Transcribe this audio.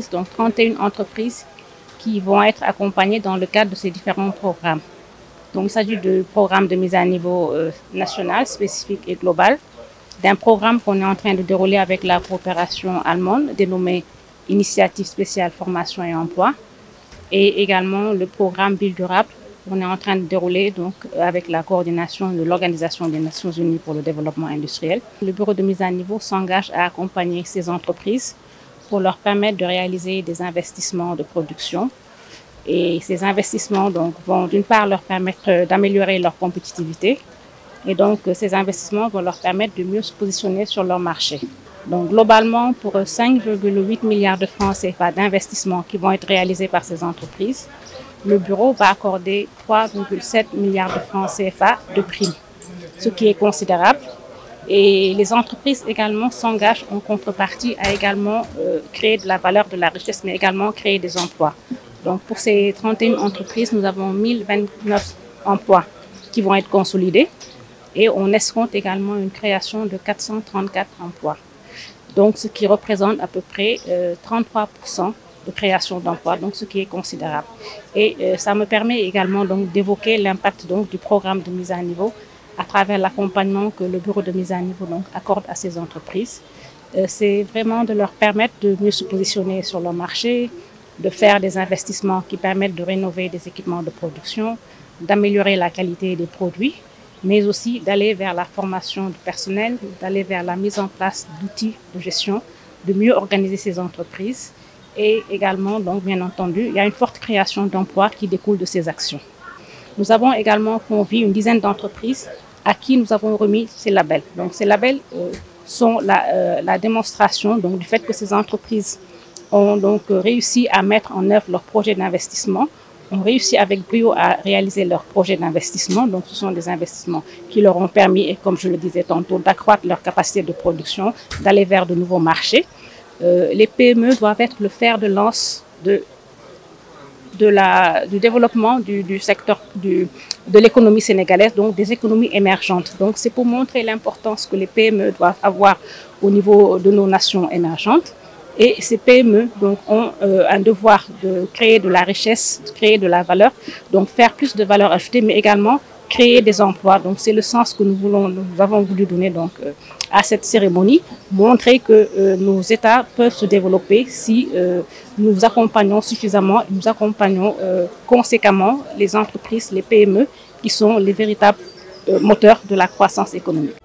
entreprises, donc 31 entreprises qui vont être accompagnées dans le cadre de ces différents programmes. Donc il s'agit de programmes de mise à niveau national, spécifique et global, d'un programme qu'on est en train de dérouler avec la coopération allemande dénommé Initiative spéciale formation et emploi, et également le programme Ville durable qu'on est en train de dérouler donc avec la coordination de l'Organisation des Nations Unies pour le développement industriel. Le bureau de mise à niveau s'engage à accompagner ces entreprises pour leur permettre de réaliser des investissements de production. Et ces investissements donc, vont d'une part leur permettre d'améliorer leur compétitivité, et donc ces investissements vont leur permettre de mieux se positionner sur leur marché. Donc globalement, pour 5,8 milliards de francs CFA d'investissements qui vont être réalisés par ces entreprises, le bureau va accorder 3,7 milliards de francs CFA de primes, ce qui est considérable. Et les entreprises également s'engagent en contrepartie à également créer de la valeur, de la richesse, mais également créer des emplois. Donc pour ces 31 entreprises, nous avons 1029 emplois qui vont être consolidés et on escompte également une création de 434 emplois. Donc ce qui représente à peu près 33% de création d'emplois, donc ce qui est considérable. Et ça me permet également donc d'évoquer l'impact donc du programme de mise à niveau à travers l'accompagnement que le bureau de mise à niveau donc accorde à ces entreprises. C'est vraiment de leur permettre de mieux se positionner sur le marché, de faire des investissements qui permettent de rénover des équipements de production, d'améliorer la qualité des produits, mais aussi d'aller vers la formation du personnel, d'aller vers la mise en place d'outils de gestion, de mieux organiser ces entreprises. Et également, donc, bien entendu, il y a une forte création d'emplois qui découle de ces actions. Nous avons également convié une dizaine d'entreprises à qui nous avons remis ces labels. Donc, ces labels sont la démonstration donc, du fait que ces entreprises ont donc réussi à mettre en œuvre leur projet d'investissement, ont réussi avec brio à réaliser leur projet d'investissement. Donc, ce sont des investissements qui leur ont permis, et comme je le disais tantôt, d'accroître leur capacité de production, d'aller vers de nouveaux marchés. Les PME doivent être le fer de lance du développement du secteur de l'économie sénégalaise, donc des économies émergentes. Donc, c'est pour montrer l'importance que les PME doivent avoir au niveau de nos nations émergentes. Et ces PME donc, ont un devoir de créer de la richesse, de créer de la valeur, donc faire plus de valeur ajoutée, mais également créer des emplois. Donc c'est le sens que nous avons voulu donner donc, à cette cérémonie, montrer que nos États peuvent se développer si nous accompagnons suffisamment, nous accompagnons conséquemment les entreprises, les PME, qui sont les véritables moteurs de la croissance économique.